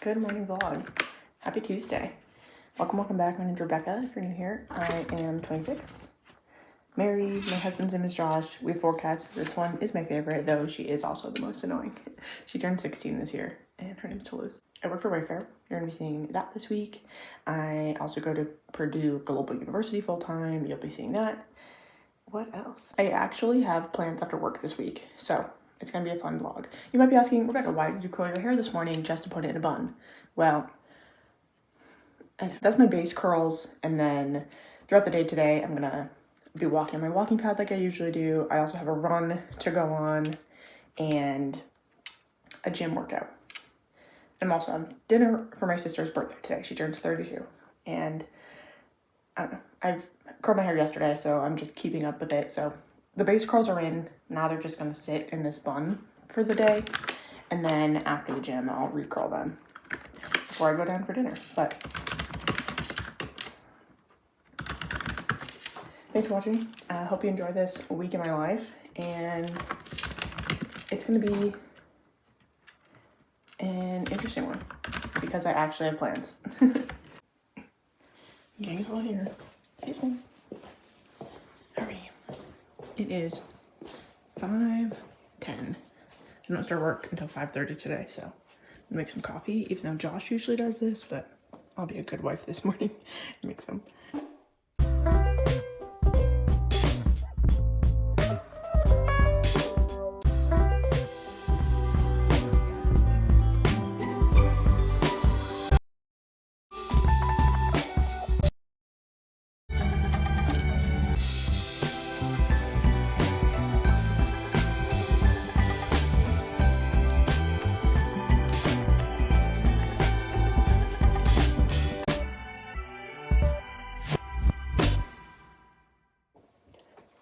Good morning vlog. Happy Tuesday. Welcome back. My name's Rebecca. If you're new here, I am 26, married. My husband's name is Josh. We have 4 cats. This one is my favorite, though she is also the most annoying. She turned 16 this year, and her name's Toulouse. I work for Wayfair. You're gonna be seeing that this week. I also go to Purdue Global University full-time. You'll be seeing that. What else? I actually have plans after work this week, so it's gonna be a fun vlog. You might be asking, Rebecca, why did you curl your hair this morning just to put it in a bun? Well, that's my base curls, and then throughout the day today, I'm gonna be walking on my walking pad like I usually do. I also have a run to go on and a gym workout. I'm also having dinner for my sister's birthday today. She turns 32, and I don't know, I've curled my hair yesterday, so I'm just keeping up with it. So the base curls are in. Now they're just gonna sit in this bun for the day, and then after the gym, I'll recurl them before I go down for dinner. But thanks for watching. I hope you enjoy this week in my life, and it's gonna be an interesting one because I actually have plans. Gang's all here. Excuse me. Alrighty. It is 5:10. I don't start work until 5:30 today, so I'm gonna make some coffee, even though Josh usually does this, but I'll be a good wife this morning and make some.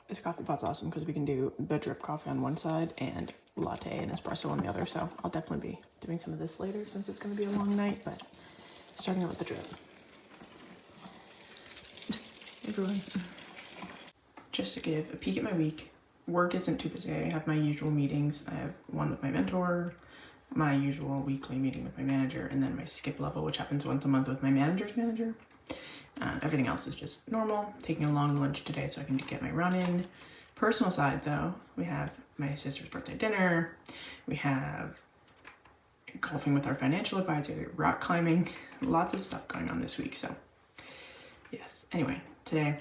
This coffee pot's awesome because we can do the drip coffee on one side and latte and espresso on the other. So I'll definitely be doing some of this later since it's going to be a long night, but starting out with the drip. Everyone. Just to give a peek at my week, work isn't too busy. I have my usual meetings. I have one with my mentor, my usual weekly meeting with my manager, and then my skip level, which happens once a month with my manager's manager. Everything else is just normal. Taking a long lunch today so I can get my run in. Personal side though, we have my sister's birthday dinner. We have golfing with our financial advisor, rock climbing, lots of stuff going on this week. So yes, anyway, today,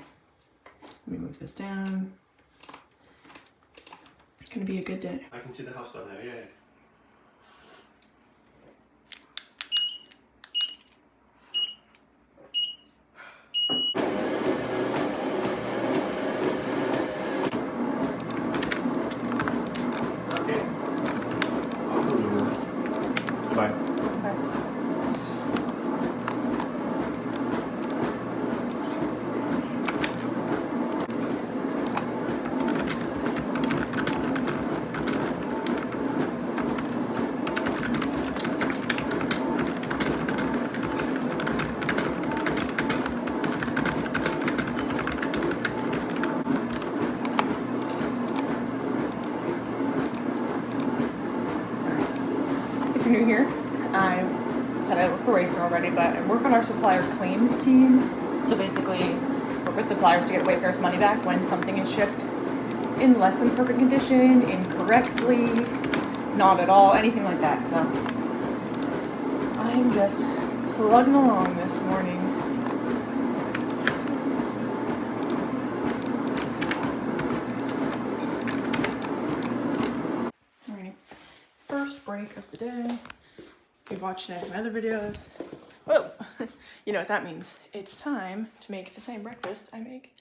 let me move this down. It's gonna be a good day. I can see the house down there, yeah. Bye. If you're new here, I said I work for Wayfair already, but I work on our supplier claims team. So basically, work with suppliers to get Wayfair's money back when something is shipped in less than perfect condition, incorrectly, not at all, anything like that. So I'm just plugging along this morning. Alrighty, first break of the day. If you've watched any of my other videos, whoa, you know what that means. It's time to make the same breakfast I make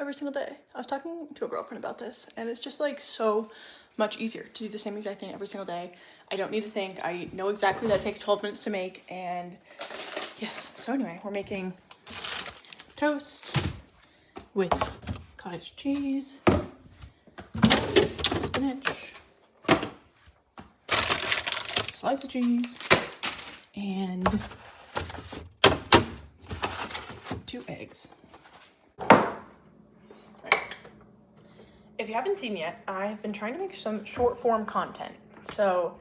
every single day. I was talking to a girlfriend about this, and it's just like so much easier to do the same exact thing every single day. I don't need to think. I know exactly that it takes 12 minutes to make, and yes. So anyway, we're making toast with cottage cheese, spinach, slice of cheese, and 2 eggs. If you haven't seen yet, I've been trying to make some short form content. So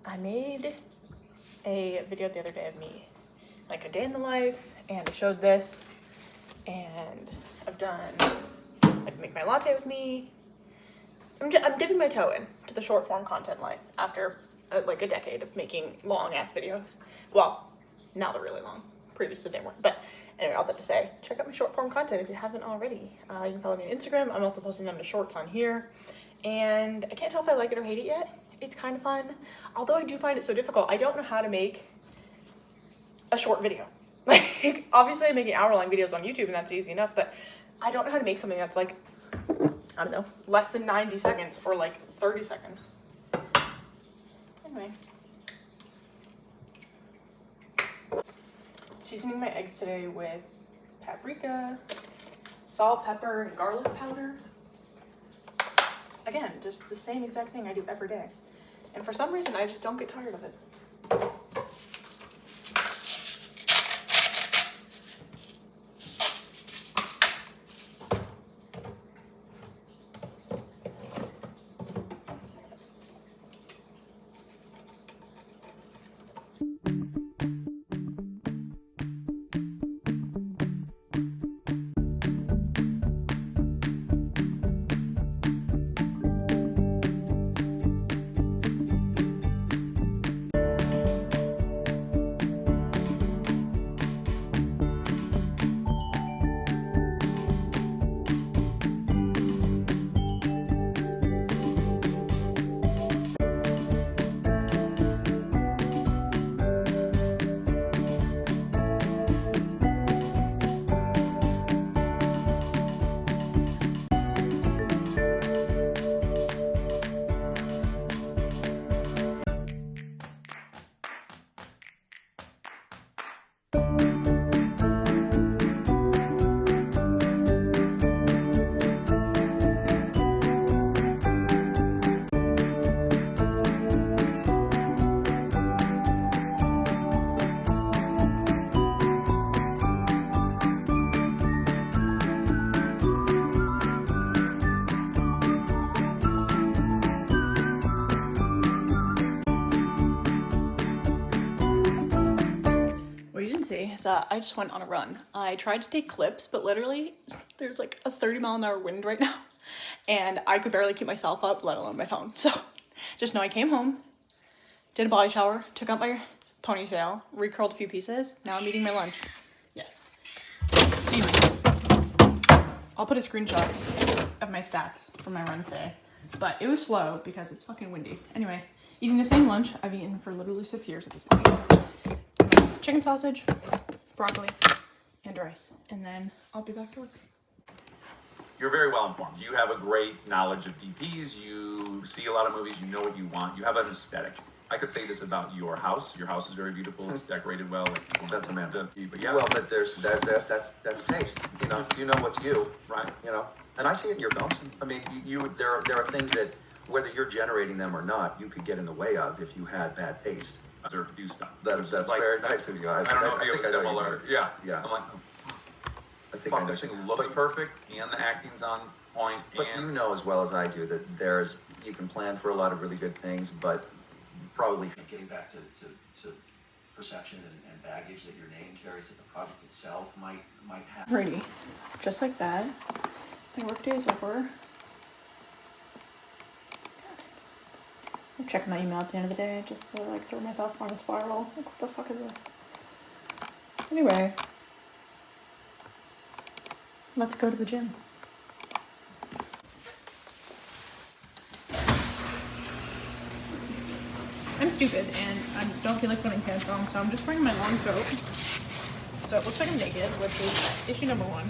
I made a video the other day of me, like a day in the life, and I showed this, and I've done, like, make my latte with me. I'm dipping my toe in to the short form content life after like a decade of making long ass videos. Well, now they're really long. Previously they weren't, but anyway, all that to say, check out my short form content if you haven't already. You can follow me on Instagram. I'm also posting them to shorts on here. And I can't tell if I like it or hate it yet. It's kind of fun. Although I do find it so difficult. I don't know how to make a short video. Like, obviously I'm making hour-long videos on YouTube and that's easy enough, but I don't know how to make something that's like, I don't know, less than 90 seconds or like 30 seconds. Anyway. Seasoning my eggs today with paprika, salt, pepper, and garlic powder. Again, just the same exact thing I do every day. And for some reason, I just don't get tired of it. Is that I just went on a run. I tried to take clips, but literally there's like a 30-mile-an-hour wind right now, and I could barely keep myself up, let alone my phone. So just know I came home, did a body shower, took out my ponytail, recurled a few pieces. Now I'm eating my lunch. Yes. Anyway, I'll put a screenshot of my stats from my run today, but it was slow because it's fucking windy. Anyway, eating the same lunch I've eaten for literally 6 years at this point. Chicken sausage, broccoli, and rice, and then I'll be back to work. You're very well informed. You have a great knowledge of DPs. You see a lot of movies. You know what you want. You have an aesthetic. I could say this about your house. Your house is very beautiful. It's decorated well. That's Amanda. But yeah. Well, but there's that's taste. You know, you know what's you, Right. You know, and I see it in your films. I mean, there are things that whether you're generating them or not, you could get in the way of if you had bad taste. Deserve to do stuff. That's like, very nice of you. I don't know if you have a similar. Yeah. Yeah. I'm like, I think I know. this thing looks perfect, and the acting's on point. But and you know as well as I do that you can plan for a lot of really good things, but probably getting back to perception and baggage that your name carries, that the project itself might have. Ready, just like that. My work day is over. I'm checking my email at the end of the day just to like throw myself on a spiral. Like, what the fuck is this? Anyway, let's go to the gym. I'm stupid and I don't feel like putting pants on, so I'm just wearing my long coat. So it looks like I'm naked, which is issue number 1.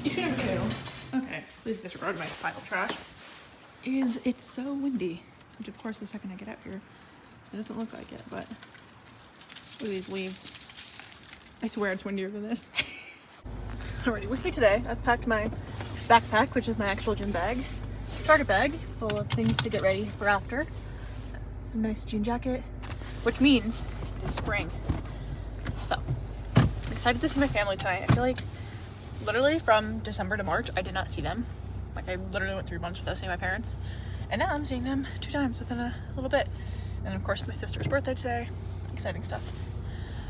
Issue number 2, okay, please disregard my pile of trash, is it's so windy. Which of course the second I get out here, it doesn't look like it, but look at these leaves. I swear it's windier than this. Alrighty, with me today, I've packed my backpack, which is my actual gym bag. Target bag, full of things to get ready for after. A nice jean jacket, which means it is spring. So, I'm excited to see my family tonight. I feel like literally from December to March, I did not see them. Like I literally went 3 months without seeing my parents. And now I'm seeing them 2 times within a little bit. And of course my sister's birthday today. Exciting stuff.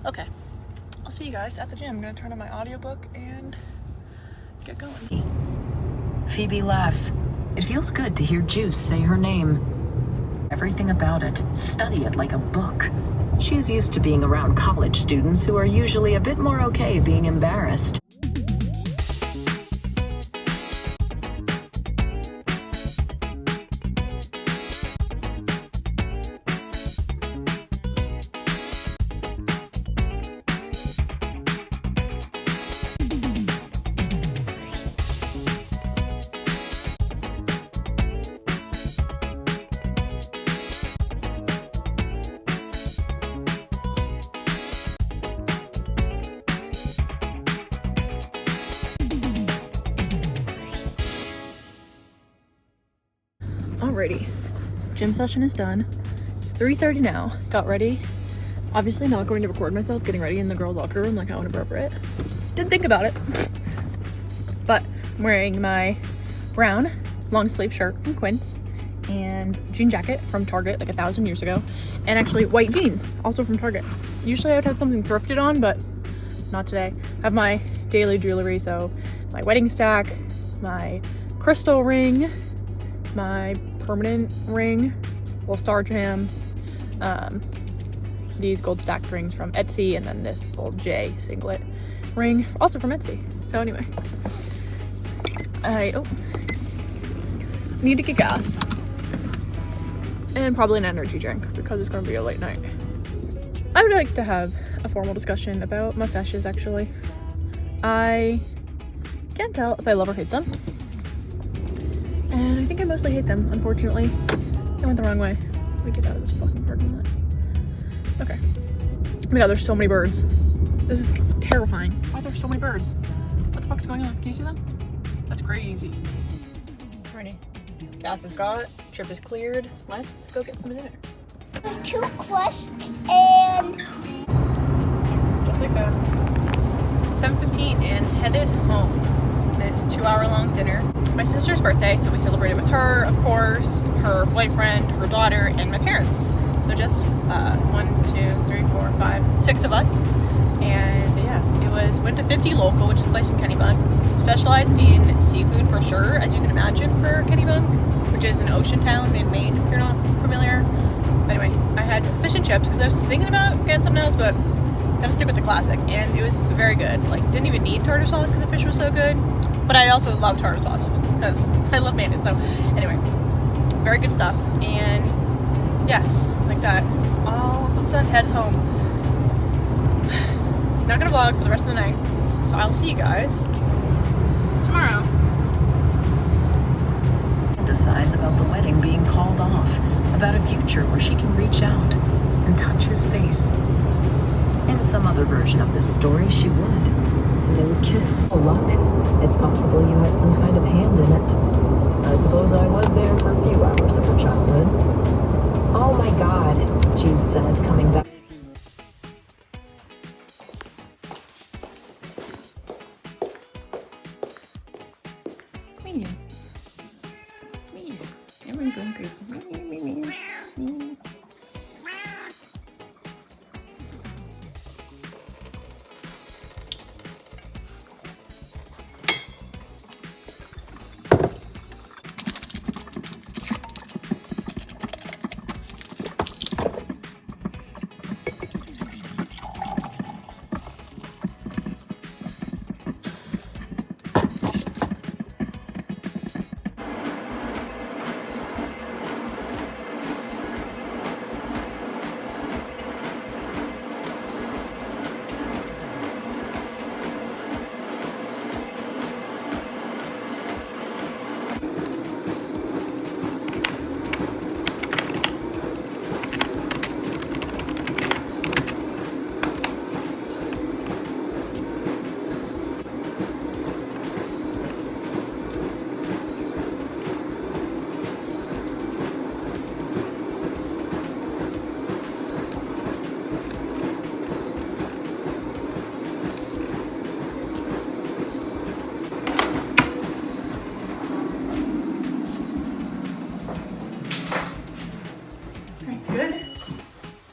Okay, I'll see you guys at the gym. I'm gonna turn on my audiobook and get going. Phoebe laughs. It feels good to hear Juice say her name. Everything about it, study it like a book. She's used to being around college students who are usually a bit more okay being embarrassed. Alrighty, gym session is done. It's 3:30 now. Got ready. Obviously not going to record myself getting ready in the girls' locker room like how inappropriate. Didn't think about it. But I'm wearing my brown long sleeve shirt from Quince and jean jacket from Target like 1,000 years ago, and actually white jeans also from Target. Usually I would have something thrifted on, but not today. I have my daily jewelry, so my wedding stack, my crystal ring, my permanent ring, little star jam, these gold stacked rings from Etsy, and then this little J singlet ring also from Etsy. So anyway, I need to get gas and probably an energy drink because it's going to be a late night. I would like to have a formal discussion about mustaches. Actually, I can't tell if I love or hate them. And I think I mostly hate them, unfortunately. I went the wrong way. Let me get out of this fucking parking lot. Okay. Oh my god, there's so many birds. This is terrifying. Why are there so many birds? What the fuck's going on? Can you see them? That's crazy. Alrighty. Gas is got it. Trip is cleared. Let's go get some dinner. There's 2 questions and... Just like that. 7:15 and headed home. This 2-hour-long dinner. My sister's birthday, so we celebrated with her, of course, her boyfriend, her daughter, and my parents. So just 1, 2, 3, 4, 5, 6 of us. And yeah, went to 50 Local, which is a place in Kennebunk. Specialized in seafood for sure, as you can imagine, for Kennebunk, which is an ocean town in Maine, if you're not familiar. But anyway, I had fish and chips because I was thinking about getting something else, but gotta stick with the classic. And it was very good. Like, didn't even need tartar sauce because the fish was so good. But I also love tartar sauce because I love mayonnaise. So anyway, very good stuff. And yes, like that. All of a sudden head home. Not gonna vlog for the rest of the night. So I'll see you guys tomorrow. Fantasize about the wedding being called off, about a future where she can reach out and touch his face. In some other version of this story, she would, and they would kiss. Oh, luck. It's possible you had some kind of hand in it. I suppose I was there for a few hours of her childhood. Oh my god, Juice says, coming back. Me. Everyone's going crazy. Me.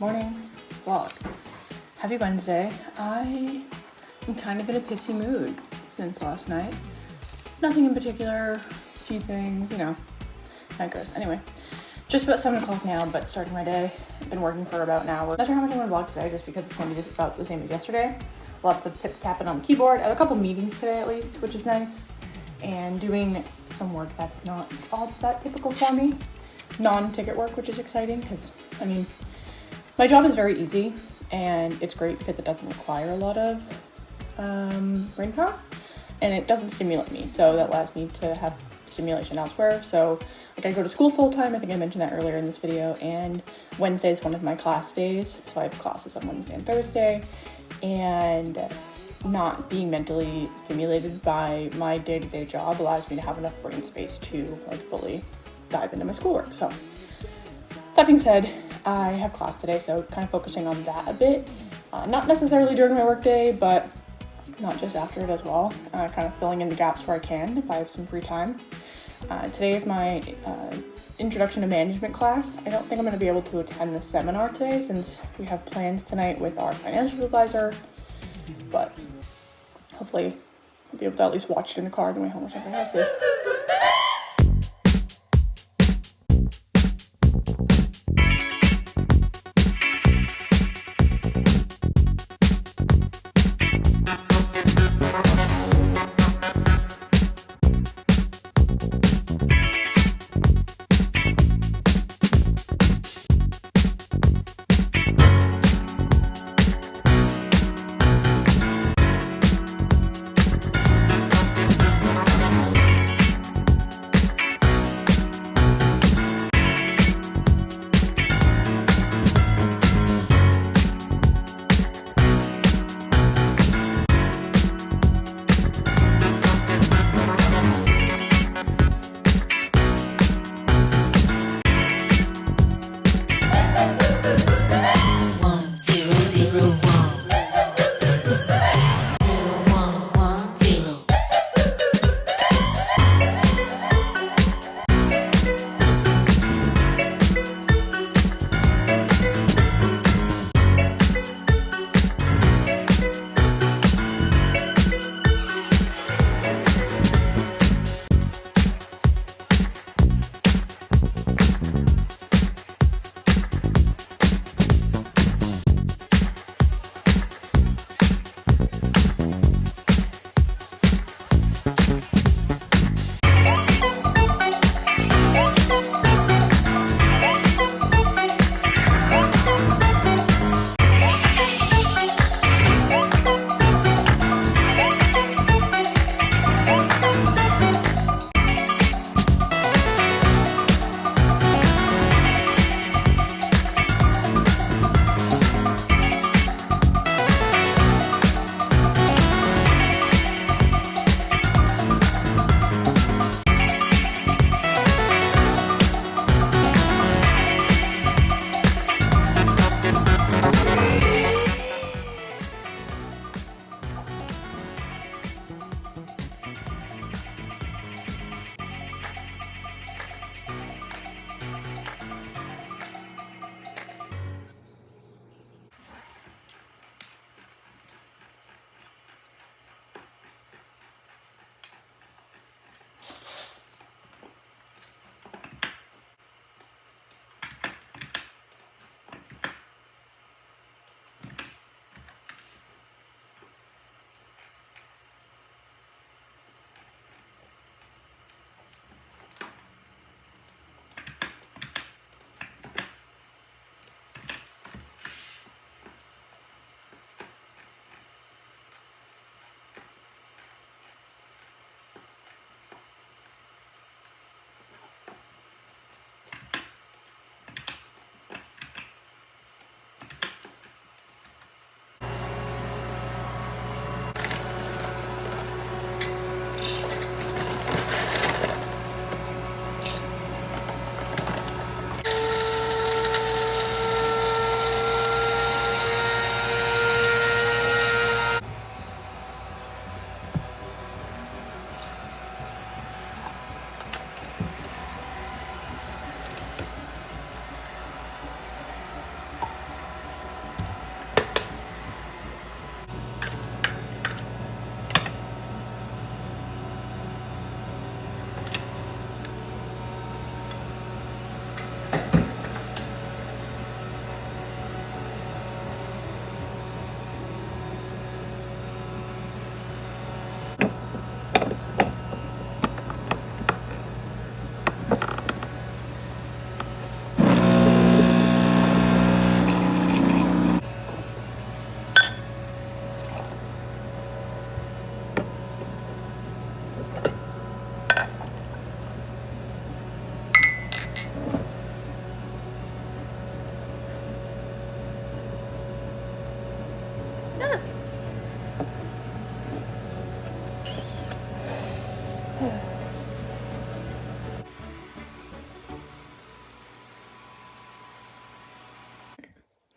Morning vlog. Happy Wednesday. I am kind of in a pissy mood since last night. Nothing in particular, a few things, you know, that goes. Anyway, just about 7 o'clock now, but starting my day. I've been working for about an hour. Not sure how much I'm gonna vlog today, just because it's gonna be just about the same as yesterday. Lots of tapping on the keyboard. I have a couple meetings today at least, which is nice. And doing some work that's not all that typical for me. Non-ticket work, which is exciting, because, I mean, my job is very easy, and it's great because it doesn't require a lot of brain power, and it doesn't stimulate me, so that allows me to have stimulation elsewhere. So, like, I go to school full-time, I think I mentioned that earlier in this video, and Wednesday is one of my class days, so I have classes on Wednesday and Thursday, and not being mentally stimulated by my day-to-day job allows me to have enough brain space to, like, fully dive into my schoolwork. So, that being said, I have class today, so kind of focusing on that a bit. Not necessarily during my workday, but not just after it as well. Kind of filling in the gaps where I can if I have some free time. Today is my introduction to management class. I don't think I'm going to be able to attend the seminar today since we have plans tonight with our financial advisor, but hopefully I'll be able to at least watch it in the car on the way home or something. I'll see.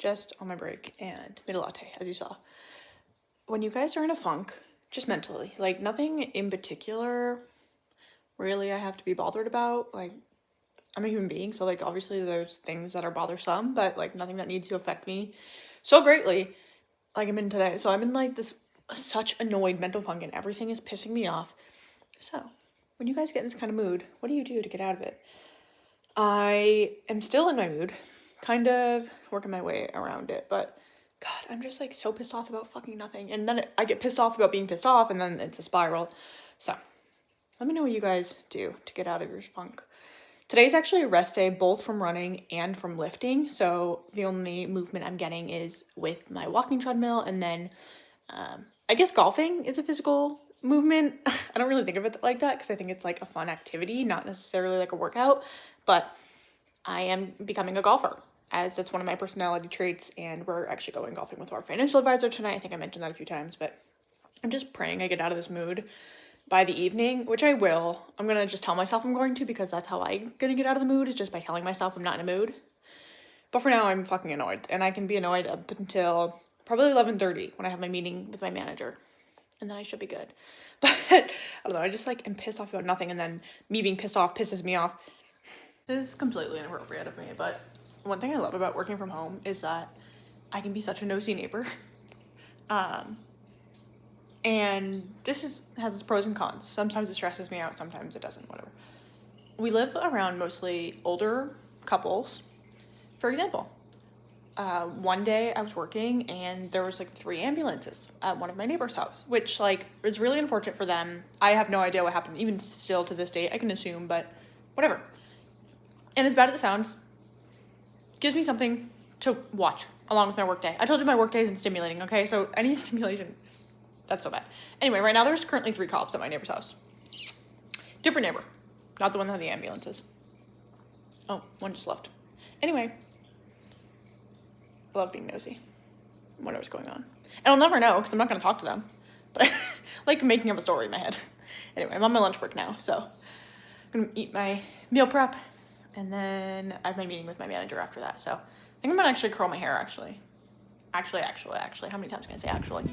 just on my break and made a latte, as you saw. When you guys are in a funk, just mentally, like nothing in particular really I have to be bothered about. Like, I'm a human being, so like obviously there's things that are bothersome, but like nothing that needs to affect me so greatly like I'm in today. So I'm in like this such annoyed mental funk and everything is pissing me off. So when you guys get in this kind of mood, what do you do to get out of it? I am still in my mood, kind of working my way around it, but God, I'm just like so pissed off about fucking nothing. And then I get pissed off about being pissed off, and then it's a spiral. So let me know what you guys do to get out of your funk. Today's actually a rest day, both from running and from lifting. So the only movement I'm getting is with my walking treadmill, and then I guess golfing is a physical movement. I don't really think of it like that because I think it's like a fun activity, not necessarily like a workout, but I am becoming a golfer, as that's one of my personality traits, and we're actually going golfing with our financial advisor tonight. I think I mentioned that a few times, but I'm just praying I get out of this mood by the evening, which I will. I'm gonna just tell myself I'm going to, because that's how I'm gonna get out of the mood, is just by telling myself I'm not in a mood. But for now, I'm fucking annoyed, and I can be annoyed up until probably 11:30 when I have my meeting with my manager, and then I should be good. But I don't know, I just like am pissed off about nothing, and then me being pissed off pisses me off. This is completely inappropriate of me, but one thing I love about working from home is that I can be such a nosy neighbor. And this has its pros and cons. Sometimes it stresses me out, sometimes it doesn't, whatever. We live around mostly older couples. For example, one day I was working and there was like 3 ambulances at one of my neighbor's house, which like was really unfortunate for them. I have no idea what happened, even still to this day. I can assume, but whatever. And as bad as it sounds, gives me something to watch along with my workday. I told you my workday isn't stimulating, okay? So any stimulation, that's so bad. Anyway, right now there's currently 3 cops at my neighbor's house. Different neighbor, not the one that had the ambulances. Oh, one just left. Anyway, I love being nosy. Whatever's going on. And I'll never know because I'm not going to talk to them. But I like making up a story in my head. Anyway, I'm on my lunch break now, so I'm going to eat my meal prep. And then I have my meeting with my manager after that. So I think I'm going to actually curl my hair, actually. Actually. How many times can I say actually?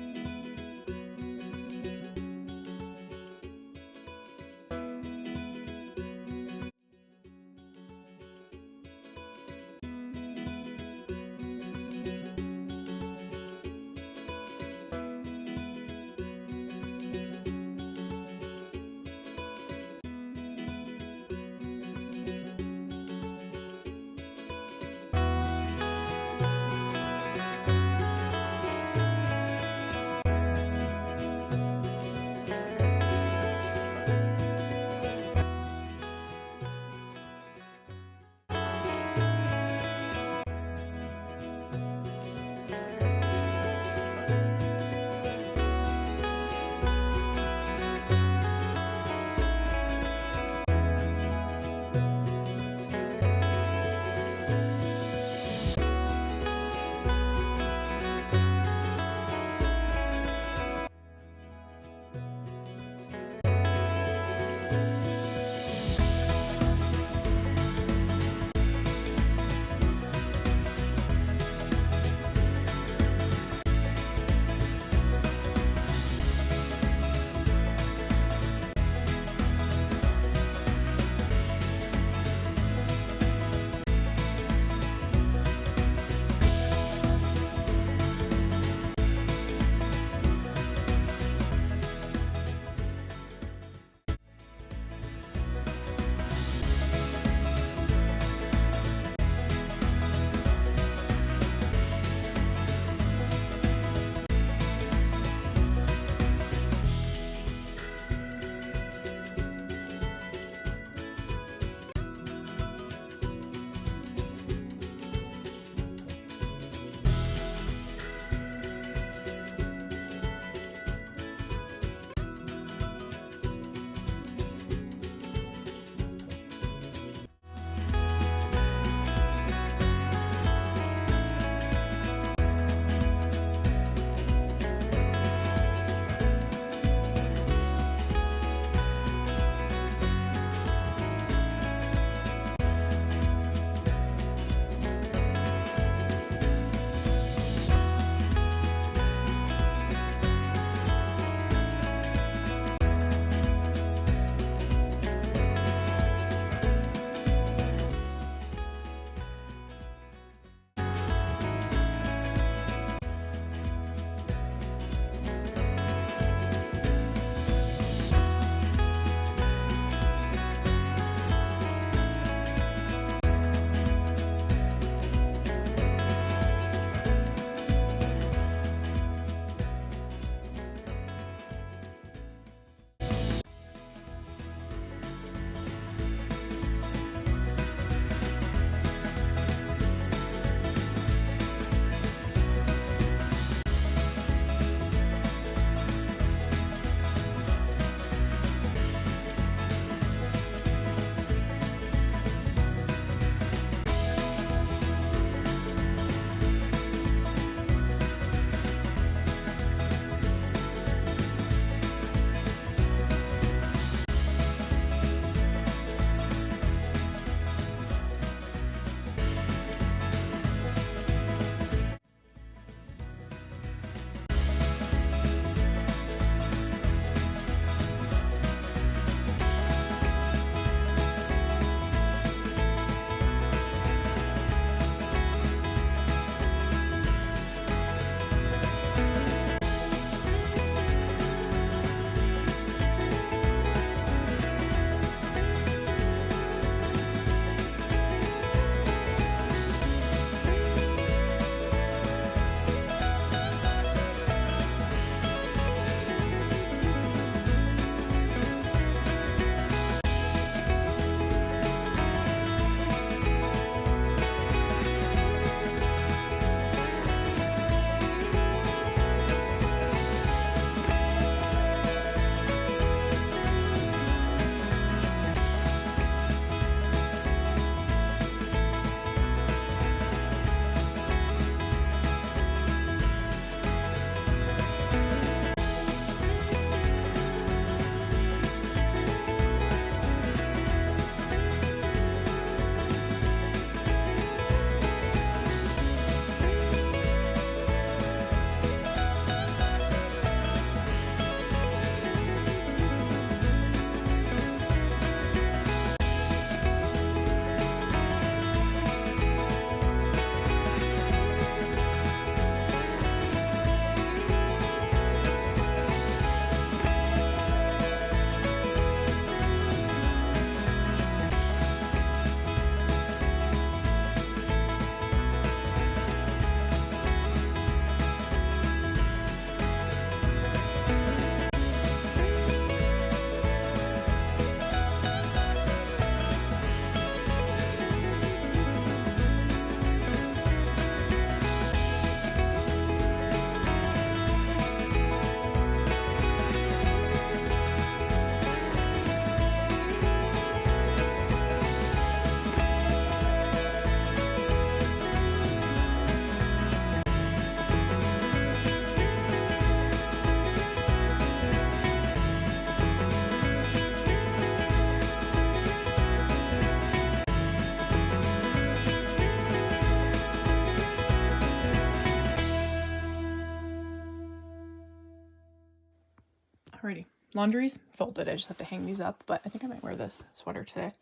Alrighty. Laundry's folded. I just have to hang these up, but I think I might wear this sweater today.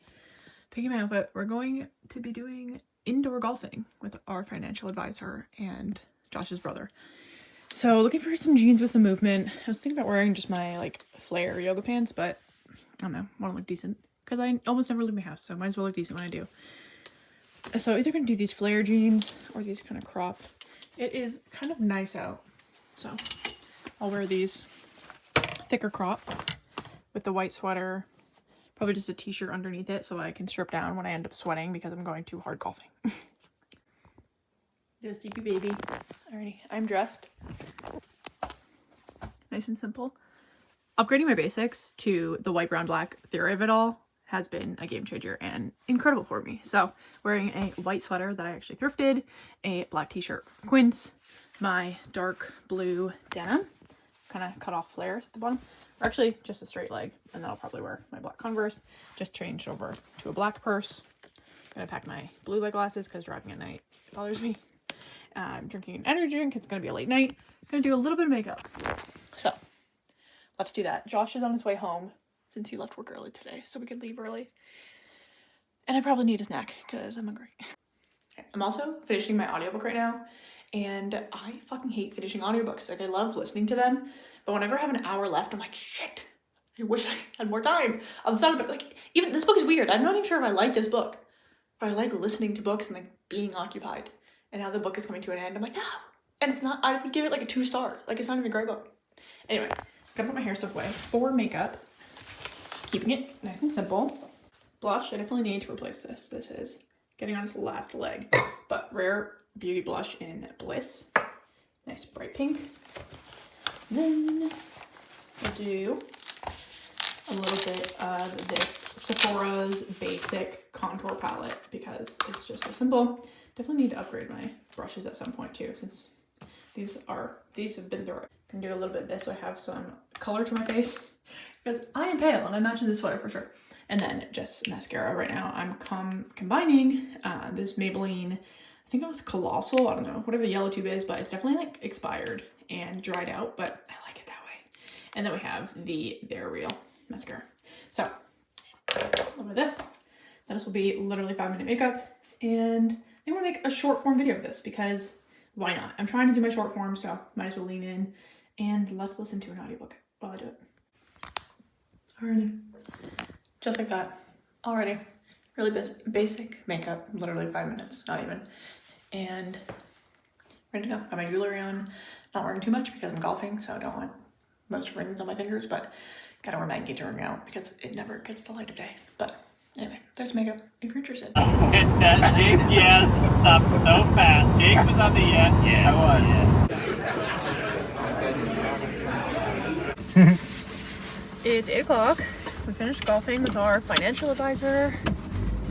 Picking my outfit, we're going to be doing indoor golfing with our financial advisor and Josh's brother. So looking for some jeans with some movement. I was thinking about wearing just my like flare yoga pants, but I don't know, want to look decent because I almost never leave my house, so might as well look decent when I do. So either gonna do these flare jeans or these kind of crop. It is kind of nice out, so I'll wear these thicker crop with the white sweater, probably just a t-shirt underneath it so I can strip down when I end up sweating because I'm going too hard golfing. Do a sleepy baby. Alrighty, I'm dressed. Nice and simple. Upgrading my basics to the white, brown, black theory of it all has been a game changer and incredible for me. So wearing a white sweater that I actually thrifted, a black t-shirt from Quince, my dark blue denim, kind of cut off flares at the bottom, or actually just a straight leg, and then I'll probably wear my black Converse, just changed over to a black purse. Gonna pack my blue light glasses because driving at night bothers me. I'm drinking an energy drink. It's gonna be a late night. Gonna do a little bit of makeup. So let's do that. Josh is on his way home since he left work early today, so we could leave early. And I probably need a snack because I'm hungry. I'm also finishing my audiobook right now, and I fucking hate finishing audiobooks. Like, I love listening to them, but whenever I have an hour left, I'm like, shit, I wish I had more time on the sound. But like, even this book is weird. I'm not even sure if I like this book, but I like listening to books and like being occupied. And now the book is coming to an end. I'm like, no. And it's not, I would give it like a 2-star. Like, it's not even a great book. Anyway, gotta put my hair stuff away. For makeup, keeping it nice and simple. Blush, I definitely need to replace this. This is getting on its last leg. But Rare Beauty Blush in Bliss. Nice bright pink. Then we'll do a little bit of this Sephora's basic contour palette because it's just so simple. Definitely need to upgrade my brushes at some point too, since these have been through it. Can do a little bit of this so I have some color to my face because I am pale and I match this sweater for sure. And then just mascara right now. I'm combining this Maybelline, I think it was Colossal, I don't know, whatever the yellow tube is, but it's definitely like expired and dried out, but I like it that way. And then we have the They're Real mascara. So a little bit of this. Then this will be literally 5-minute makeup, and I want to make a short form video of this because why not? I'm trying to do my short form, so might as well lean in and let's listen to an audiobook while I do it. Alrighty, just like that. Already, really basic makeup, literally 5 minutes, not even. And ready to go. Got my jewelry on, not wearing too much because I'm golfing, so I don't want most rings on my fingers, but gotta wear my engagement ring out because it never gets the light of day. But anyway, there's makeup if you're interested. Jake's yes, he stopped so fast. Jake was on the yeah. I was. It's 8 o'clock. We finished golfing with our financial advisor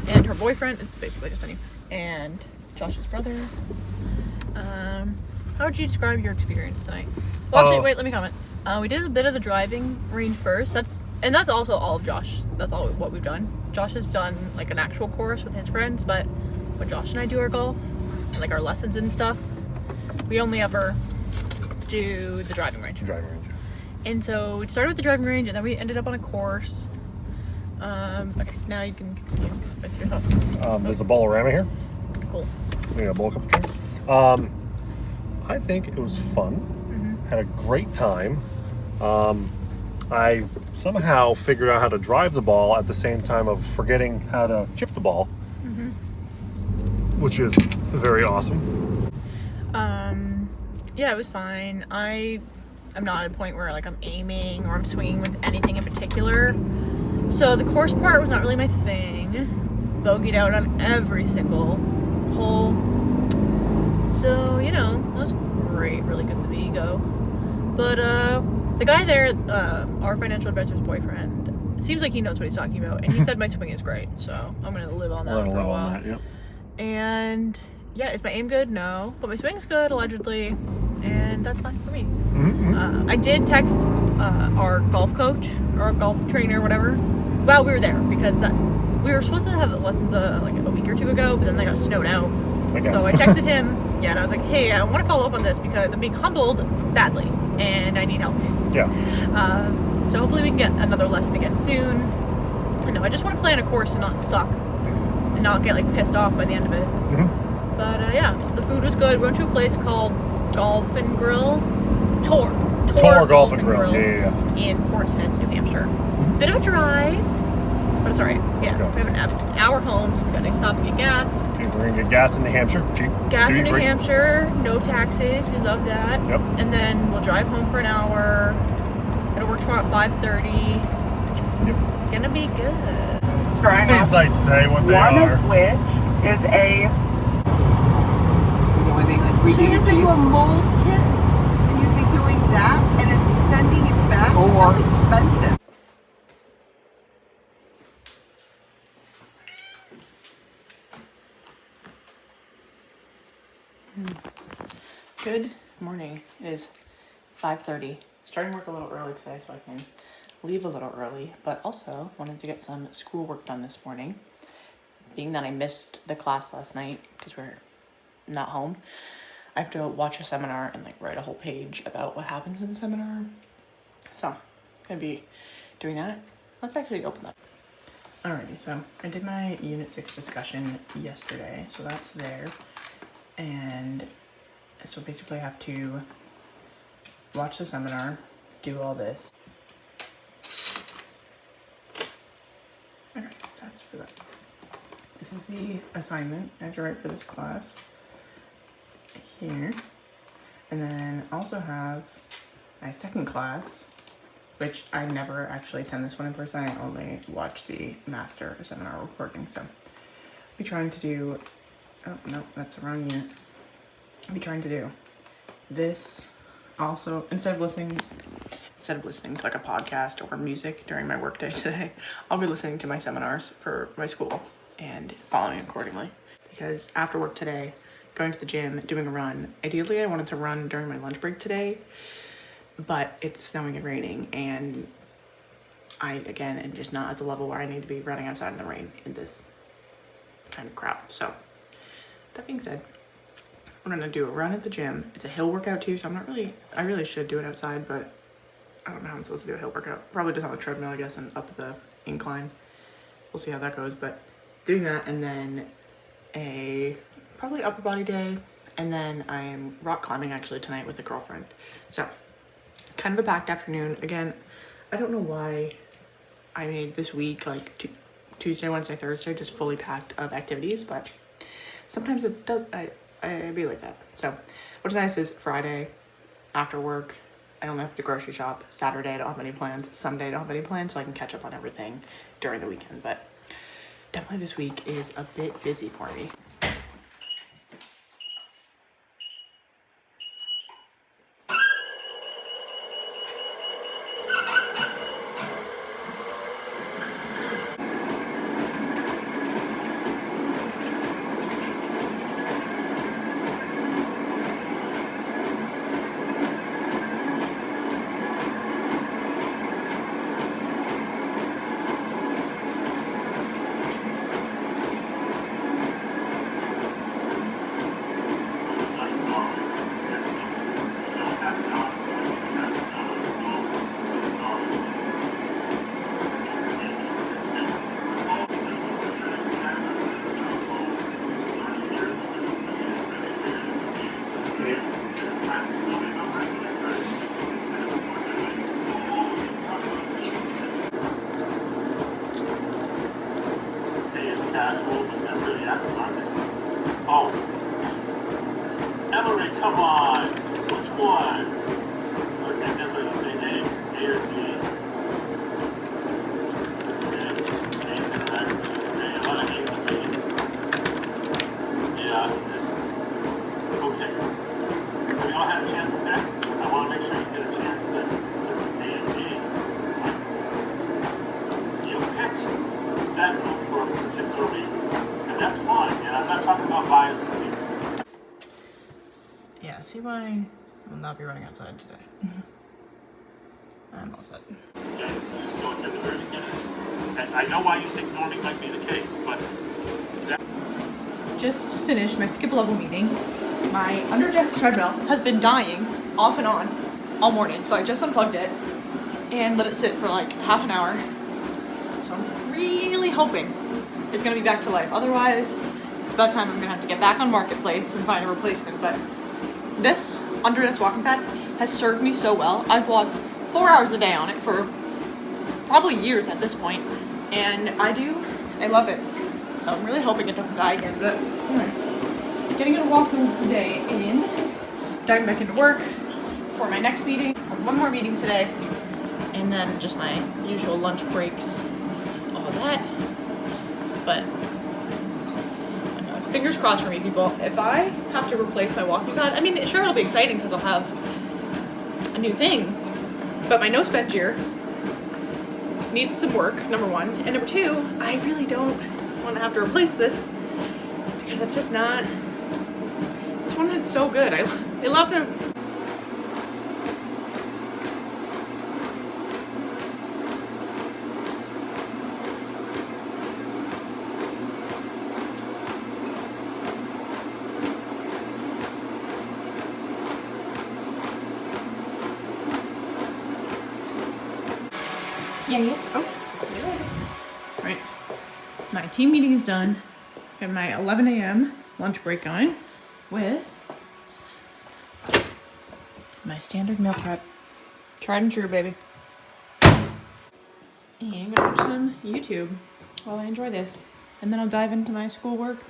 and her boyfriend. It's basically just any, and Josh's brother. How would you describe your experience tonight? Well, actually, wait, let me comment. We did a bit of the driving range first. That's also all of Josh. That's all what we've done. Josh has done like an actual course with his friends, but when Josh and I do our golf, and, like our lessons and stuff, we only ever do the driving range. And so we started with the driving range, and then we ended up on a course. Okay, now you can continue with your thoughts. There's a Bolorama here. Cool. We got a bowl cup drink. I think it was fun. Mm-hmm. Had a great time. I somehow figured out how to drive the ball at the same time of forgetting how to chip the ball, which is very awesome. Yeah, it was fine. I'm not at a point where like I'm aiming or I'm swinging with anything in particular. So the course part was not really my thing. Bogeyed out on every single hole. So, you know, it was great, really good for the ego. But the guy there, our financial advisor's boyfriend, seems like he knows what he's talking about, and he said my swing is great, so I'm gonna live on that for a while. Yep. And yeah, is my aim good? No, but my swing's good allegedly, and that's fine for me. I did text our golf coach or golf trainer, whatever, while we were there because we were supposed to have lessons like a week or two ago, but then they got snowed out. Okay. So I texted him, and I was like, hey, I want to follow up on this because I'm being humbled badly and I need help. Yeah. So hopefully we can get another lesson again soon. I know, I just want to plan a course and not suck. And not get like pissed off by the end of it. But yeah, the food was good. We went to a place called Golf and Grill. Tor Golf and Grill. Yeah. In Portsmouth, New Hampshire. Bit of a drive. But it's alright. Yeah. We have an hour home, so we gotta stop and get gas. Okay, we're gonna get gas in New Hampshire. Cheap. Gas in New free. Hampshire, no taxes. We love that. Yep. And then we'll drive home for an hour. Gotta work tomorrow at 5:30. Yep. Gonna be good. These lights say what they are. Which is a. So you're saying you a mold kit, and you'd be doing that, and then sending it back? It sounds expensive. Good morning. It is 5:30. Starting work a little early today so I can leave a little early, but also wanted to get some schoolwork done this morning. Being that I missed the class last night because we're not home, I have to watch a seminar and like write a whole page about what happens in the seminar. So I'm gonna be doing that. Let's actually open that. Alrighty, so I did my Unit 6 discussion yesterday, so that's there. And so basically I have to watch the seminar, do all this. Alright, that's for that. This is the assignment I have to write for this class. Here. And then also have my second class, which I never actually attend this one in person. I only watch the master seminar recording. So I'll be trying to do, oh no, that's the wrong unit. I'll be trying to do this also instead of listening to like a podcast or music during my workday today. I'll be listening to my seminars for my school and following accordingly. Because after work today, going to the gym, doing a run. Ideally, I wanted to run during my lunch break today, but it's snowing and raining, and I, again, am just not at the level where I need to be running outside in the rain in this kind of crap. So, that being said, we're gonna do a run at the gym. It's a hill workout too, so I really should do it outside, but I don't know how I'm supposed to do a hill workout. Probably just on the treadmill, I guess, and up the incline. We'll see how that goes, but doing that, and then a probably upper body day, and then I am rock climbing actually tonight with a girlfriend. So kind of a packed afternoon. Again, I don't know why I made this week like Tuesday, Wednesday, Thursday just fully packed of activities, but sometimes it does. I be like that. So what's nice is Friday after work I only have to grocery shop. Saturday I don't have any plans. Sunday I don't have any plans, so I can catch up on everything during the weekend. But definitely this week is a bit busy for me. Oh. Emily, come on. Which one? Okay, that's what you say, A or D. Okay. A's and X's. Okay, a lot of A's and B's. Yeah. Okay. Have you all had a chance to pick? I want to make sure you get a chance to A and D. You picked that group for a particular reason. And that's fine, and I'm not talking about biases here. Yeah, see why I will not be running outside today. I'm all set. Okay, so it's at the very beginning. And I know why you think norming might be the case, but Just finished my skip level meeting. My under desk treadmill has been dying off and on all morning, so I just unplugged it. and let it sit for like half an hour. So I'm really hoping it's gonna be back to life. Otherwise, it's about time I'm gonna have to get back on Marketplace and find a replacement. But this under-desk walking pad has served me so well. I've walked 4 hours a day on it for probably years at this point, and I love it. So I'm really hoping it doesn't die again. But anyway, getting a walk of the day in, diving back into work for my next meeting. One more meeting today, and then just my usual lunch breaks, all that. But I know, fingers crossed for me, people. If I have to replace my walking pad, I mean, sure, it'll be exciting because I'll have a new thing, but my no spec gear needs some work, number one, and number two, I really don't want to have to replace this because it's just not. This one is so good. I love it. Yes. Oh, right. My team meeting is done. Got my 11 a.m. lunch break going with my standard meal prep. Tried and true, baby. And gonna watch some YouTube while I enjoy this. And then I'll dive into my schoolwork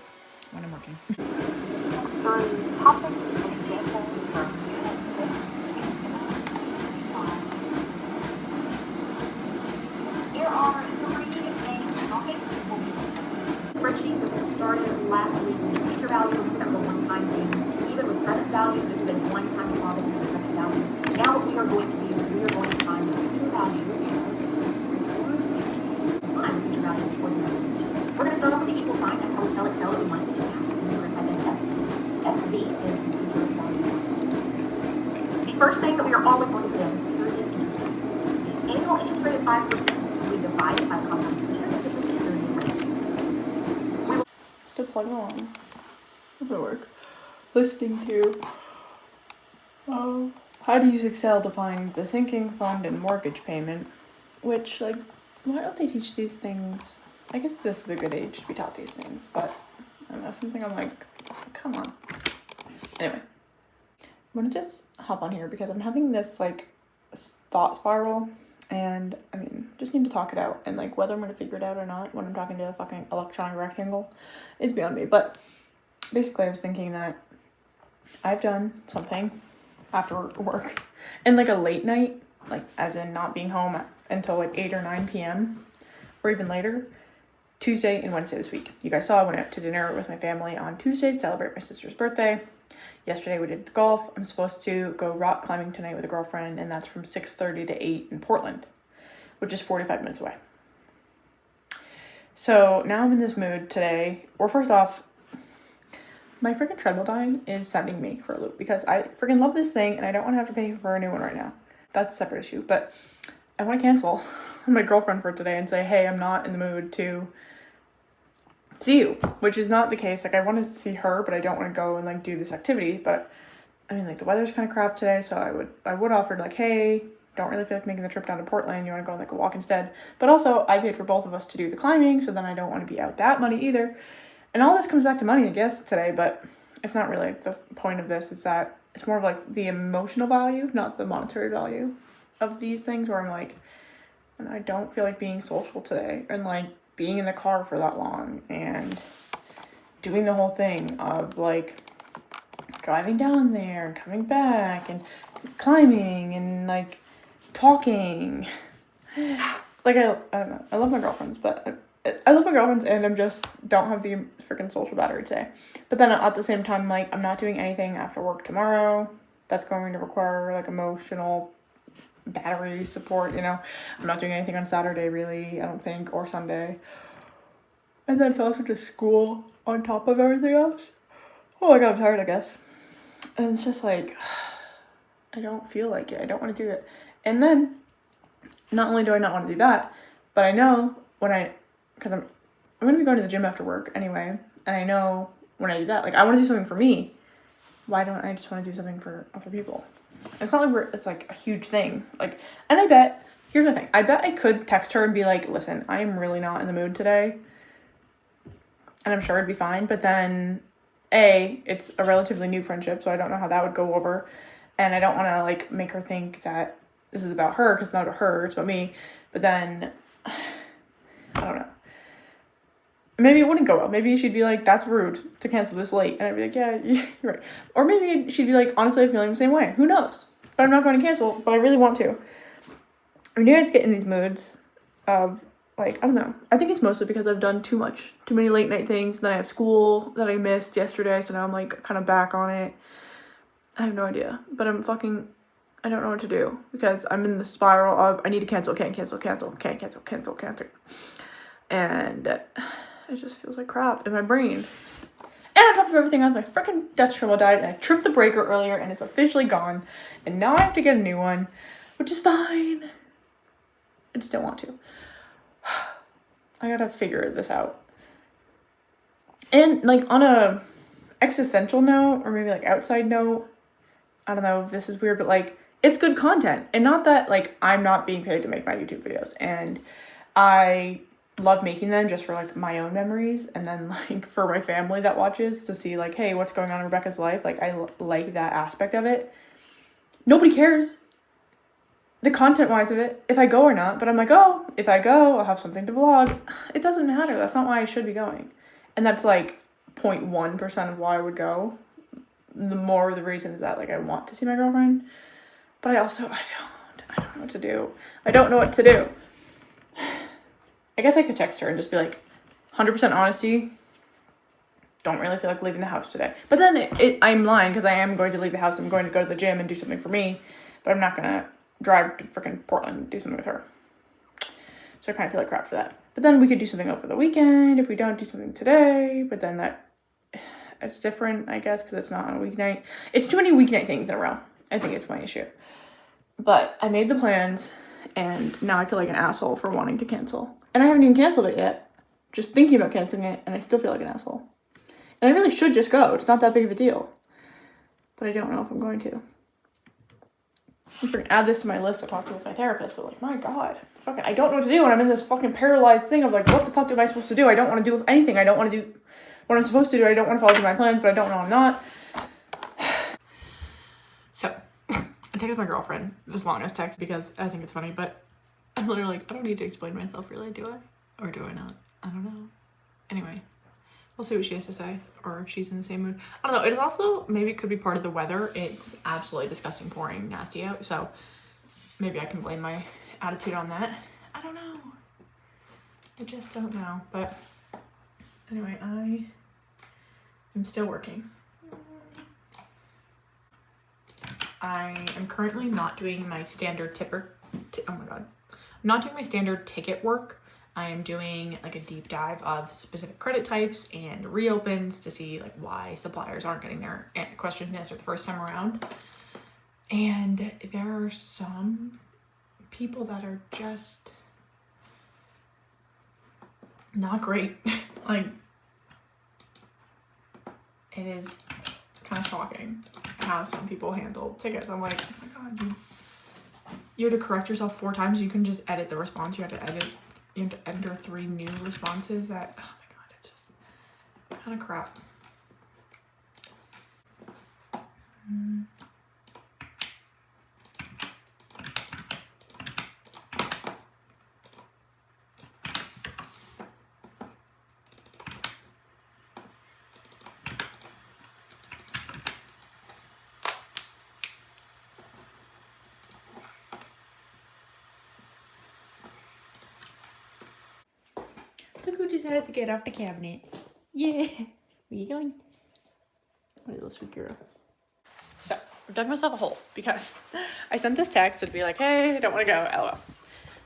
when I'm working. Next through topics and examples from Unit 6. There are 3 main topics that we'll be discussing. Spreadsheet that was started last week with future value, that was a one-time thing. Even with present value, this is a one-time deposit to the present value. Now what we are going to do is we are going to find the future value. Find the future value for the value. We're going to start off with the equal sign. That's how we tell Excel that we want it to do now. We're going to type in F. FB is the future value. The first thing that we are always going to put in is the period interest rate. The annual interest rate is 5%. We divide it by the compound period, which is the period rate. Still plugging along with my work. Listening to how to use Excel to find the sinking fund and mortgage payment, which, like, why don't they teach these things? I guess this is a good age to be taught these things, but I don't know, something I'm like, come on. Anyway, I'm gonna just hop on here because I'm having this, like, thought spiral, and I mean, just need to talk it out, and like whether I'm gonna figure it out or not when I'm talking to a fucking electronic rectangle is beyond me. But basically I was thinking that I've done something after work and like a late night, like as in not being home until like 8 or 9 p.m. or even later, Tuesday and Wednesday this week. You guys saw I went out to dinner with my family on Tuesday to celebrate my sister's birthday. Yesterday we did golf. I'm supposed to go rock climbing tonight with a girlfriend, and that's from 6:30 to 8 in Portland, which is 45 minutes away. So now I'm in this mood today. Or first off, my freaking treadmill dying is sending me for a loop because I freaking love this thing and I don't want to have to pay for a new one right now. That's a separate issue, but I want to cancel my girlfriend for today and say, hey, I'm not in the mood to see you, which is not the case. Like, I wanted to see her, but I don't want to go and like do this activity. But I mean, like, the weather's kind of crap today, so I would offer like, hey, don't really feel like making the trip down to Portland, you want to go on like a walk instead. But also I paid for both of us to do the climbing, so then I don't want to be out that money either. And all this comes back to money, I guess, today, but it's not really the point of this. Is that it's more of like the emotional value, not the monetary value of these things, where I'm like, and I don't feel like being social today and like being in the car for that long and doing the whole thing of like driving down there and coming back and climbing and like talking. Like, I don't know, I love my girlfriends, but I love my girlfriends and I'm just don't have the freaking social battery today. But then at the same time, like, I'm not doing anything after work tomorrow that's going to require like emotional battery support, you know. I'm not doing anything on Saturday really, I don't think, or Sunday. And then it's also just school on top of everything else. Oh my god, I'm tired, I guess. And it's just like, I don't feel like it. I don't want to do it. And then, not only do I not want to do that, but I know when because I'm going to be going to the gym after work anyway, and I know when I do that, like, I want to do something for me. Why don't I just want to do something for other people? It's not like it's like a huge thing. Like, and I bet here's the thing. I bet I could text her and be like, listen, I am really not in the mood today. And I'm sure it'd be fine. But then, A, it's a relatively new friendship, so I don't know how that would go over. And I don't want to, like, make her think that this is about her, because it's not about her, it's about me. But then, I don't know. Maybe it wouldn't go well. Maybe she'd be like, that's rude to cancel this late. And I'd be like, yeah, you're right. Or maybe she'd be like, honestly, I'm feeling the same way. Who knows? But I'm not going to cancel, but I really want to. I'm starting to get in these moods of, like, I don't know. I think it's mostly because I've done too many late night things. Then I have school that I missed yesterday, so now I'm, like, kind of back on it. I have no idea. But I don't know what to do. Because I'm in the spiral of, I need to cancel, can't cancel. And it just feels like crap in my brain. And on top of everything else, my freaking desk trimmer died, and I tripped the breaker earlier, and it's officially gone. And now I have to get a new one, which is fine. I just don't want to. I gotta figure this out. And, like, on a existential note, or maybe, like, outside note, I don't know if this is weird, but, like, it's good content. And not that, like, I'm not being paid to make my YouTube videos. And I love making them just for, like, my own memories, and then, like, for my family that watches to see, like, hey, what's going on in Rebecca's life. Like, I like that aspect of it. Nobody cares the content wise of it, if I go or not, but I'm like, oh, if I go, I'll have something to vlog. It doesn't matter. That's not why I should be going. And that's, like, 0.1% of why I would go. The more the reason is that, like, I want to see my girlfriend, but I don't know what to do. I don't know what to do. I guess I could text her and just be like, 100% honesty, don't really feel like leaving the house today. But then I'm lying, because I am going to leave the house. I'm going to go to the gym and do something for me, but I'm not going to drive to freaking Portland and do something with her. So I kind of feel like crap for that. But then we could do something over the weekend if we don't do something today, but then it's different, I guess, because it's not on a weeknight. It's too many weeknight things in a row. I think it's my issue. But I made the plans, and now I feel like an asshole for wanting to cancel. And I haven't even canceled it yet. Just thinking about canceling it, and I still feel like an asshole. And I really should just go. It's not that big of a deal. But I don't know if I'm going to. I'm going to add this to my list to talk to with my therapist. But, like, my God. Fucking, I don't know what to do. And I'm in this fucking paralyzed thing of, like, what the fuck am I supposed to do? I don't want to do anything. I don't want to do what I'm supposed to do. I don't want to follow through my plans, but I don't know I'm not. So, I texted my girlfriend this longest text because I think it's funny, but I'm literally like, I don't need to explain myself, really, do I? Or do I not? I don't know. Anyway, we'll see what she has to say, or if she's in the same mood. I don't know. It also, maybe it could be part of the weather. It's absolutely disgusting, pouring, nasty out, so maybe I can blame my attitude on that. I don't know. I just don't know, but anyway, I am still working. I am currently not doing my standard not doing my standard ticket work. I am doing, like, a deep dive of specific credit types and reopens to see, like, why suppliers aren't getting their questions answered the first time around. And there are some people that are just not great. Like, it is kind of shocking how some people handle tickets. I'm like, oh my God, you had to correct yourself 4 times. You can just edit the response. You have to enter 3 new responses. Oh my God, it's just kind of crap. Look who decided to get off the cabinet. Yeah. Where you going? What a little sweet girl. So, I've dug myself a hole because I sent this text to be like, hey, I don't want to go, LOL.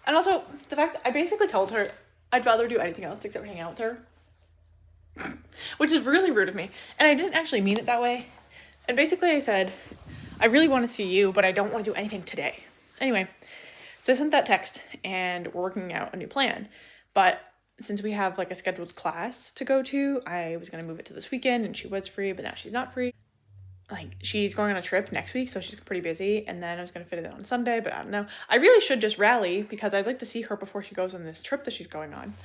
And also, the fact that I basically told her I'd rather do anything else except hang out with her. Which is really rude of me. And I didn't actually mean it that way. And basically I said, I really want to see you, but I don't want to do anything today. Anyway, so I sent that text and we're working out a new plan. But since we have, like, a scheduled class to go to, I was going to move it to this weekend, and she was free, but now she's not free. like, she's going on a trip next week, so she's pretty busy, and then I was going to fit it in on Sunday, but I don't know. I really should just rally, because I'd like to see her before she goes on this trip that she's going on.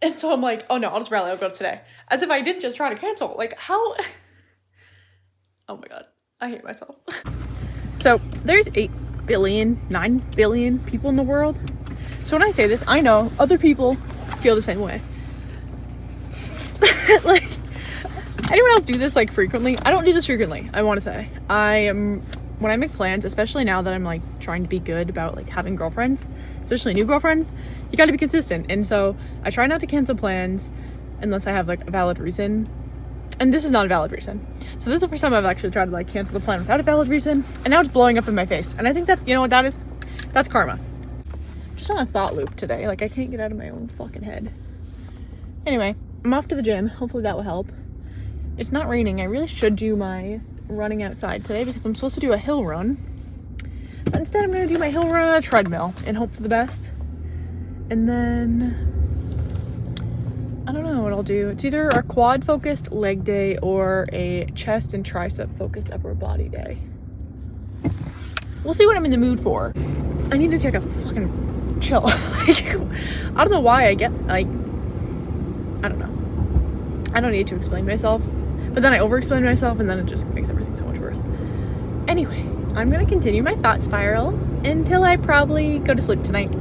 And so I'm like, oh no, I'll just rally, I'll go today. As if I didn't just try to cancel. Like, how? Oh my god, I hate myself. So, there's 9 billion people in the world. So when I say this, I know other people feel the same way. Like, anyone else do this like frequently? I don't do this frequently, I want to say. When I make plans, especially now that I'm like trying to be good about like having girlfriends, especially new girlfriends, you got to be consistent. And so I try not to cancel plans unless I have like a valid reason. And this is not a valid reason. So this is the first time I've actually tried to like cancel the plan without a valid reason, and now it's blowing up in my face. And I think that's, you know what that is? That's karma. I'm just on a thought loop today. Like, I can't get out of my own fucking head. Anyway, I'm off to the gym. Hopefully that will help. It's not raining. I really should do my running outside today because I'm supposed to do a hill run. But instead I'm going to do my hill run on a treadmill and hope for the best. And then I don't know what I'll do. It's either a quad focused leg day or a chest and tricep focused upper body day. We'll see what I'm in the mood for. I need to take a fucking chill. Like, I don't know why I get like, I don't know. I don't need to explain myself, but then I over explain myself and then it just makes everything so much worse. Anyway, I'm gonna continue my thought spiral until I probably go to sleep tonight.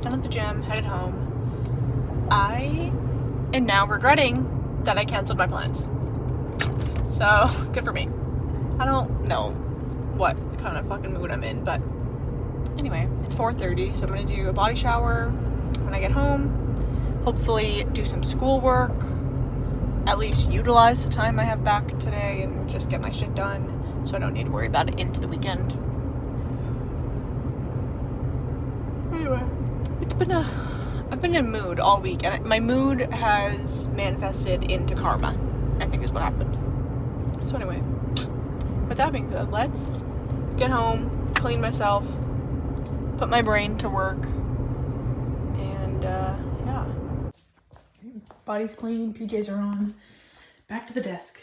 Done at the gym, headed home. I am now regretting that I canceled my plans. So, good for me. I don't know what kind of fucking mood I'm in, but anyway, it's 4:30, so I'm gonna do a body shower when I get home. Hopefully do some schoolwork, at least utilize the time I have back today and just get my shit done so I don't need to worry about it into the weekend. Anyway, I've been in a mood all week, and my mood has manifested into karma, I think is what happened. So anyway, with that being said, let's get home, clean myself, put my brain to work, and yeah. Body's clean, PJs are on, back to the desk.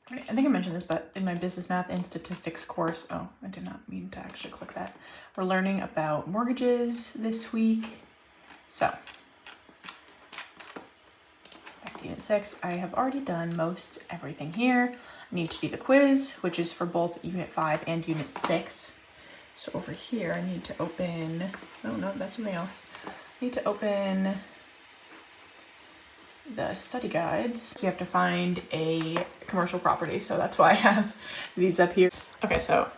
I think I mentioned this, but in my business math and statistics course, oh, I did not mean to actually click that. We're learning about mortgages this week. So, back to Unit 6. I have already done most everything here. I need to do the quiz, which is for both Unit 5 and Unit 6. So over here, I need to open, oh no, that's something else. I need to open the study guides. We have to find a commercial property, so that's why I have these up here. Okay, so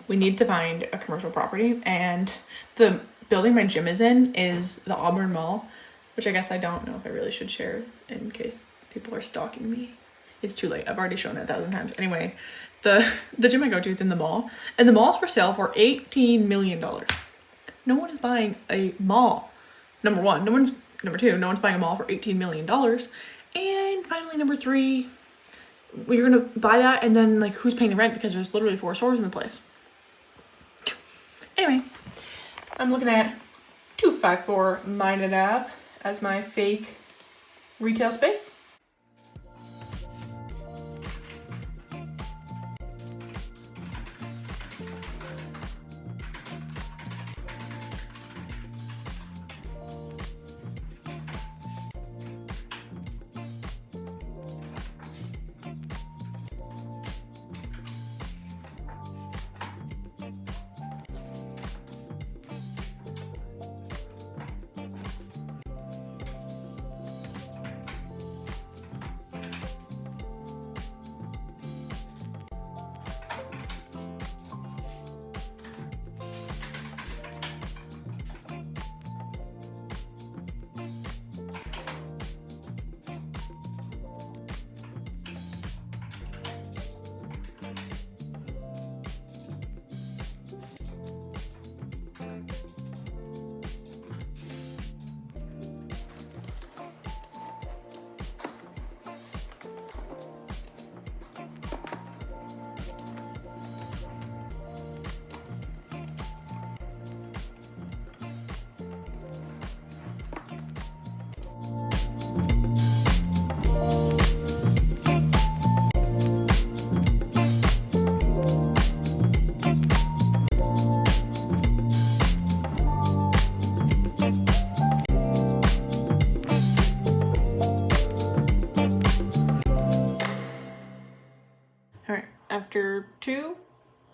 we need to find a commercial property, and the building my gym is in is the Auburn Mall, which I guess I don't know if I really should share in case people are stalking me. It's too late. I've already shown it 1,000 times. Anyway, the gym I go to is in the mall, and the mall's for sale for $18 million. No one is buying a mall. Number one, number two, no one's buying a mall for $18 million. And finally, number three, you're gonna buy that and then like who's paying the rent because there's literally 4 stores in the place. Anyway, I'm looking at 254 Minot Ave as my fake retail space. 2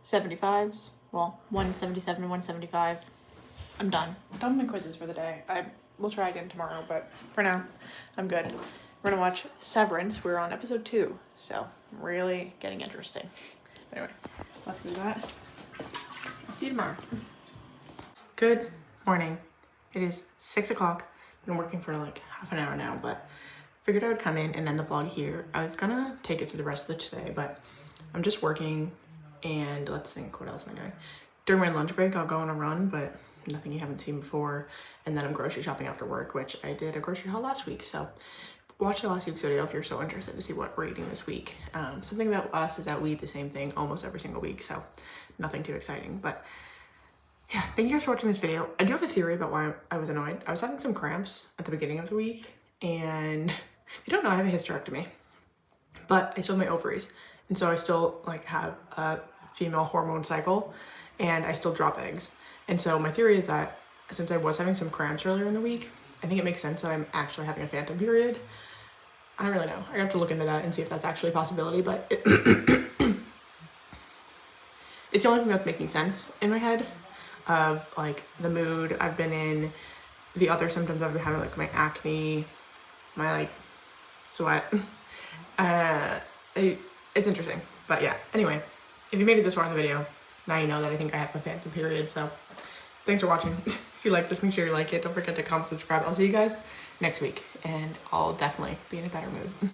75s. Well, 177 and 175. I'm done. I'm done with my quizzes for the day. I will try again tomorrow, but for now, I'm good. We're gonna watch Severance. We're on episode 2, so really getting interesting. Anyway, let's do that. I'll see you tomorrow. Good morning. It is 6 o'clock. I've been working for like half an hour now, but figured I would come in and end the vlog here. I was gonna take it through the rest of the day, but I'm just working, and let's think, what else am I doing? During my lunch break, I'll go on a run, but nothing you haven't seen before. And then I'm grocery shopping after work, which I did a grocery haul last week. So watch the last week's video if you're so interested to see what we're eating this week. Something about us is that we eat the same thing almost every single week, so nothing too exciting. But yeah, thank you guys for watching this video. I do have a theory about why I was annoyed. I was having some cramps at the beginning of the week, and if you don't know, I have a hysterectomy, but I still have my ovaries, and so I still like have a female hormone cycle, and I still drop eggs. And so my theory is that since I was having some cramps earlier in the week, I think it makes sense that I'm actually having a phantom period. I don't really know. I have to look into that and see if that's actually a possibility, but it's the only thing that's making sense in my head of like the mood I've been in, the other symptoms I've been having, like my acne, my like sweat. It's interesting, but yeah. Anyway, if you made it this far in the video, now you know that I think I have a phantom period. So thanks for watching. If you like this, make sure you like it. Don't forget to comment, subscribe. I'll see you guys next week, and I'll definitely be in a better mood.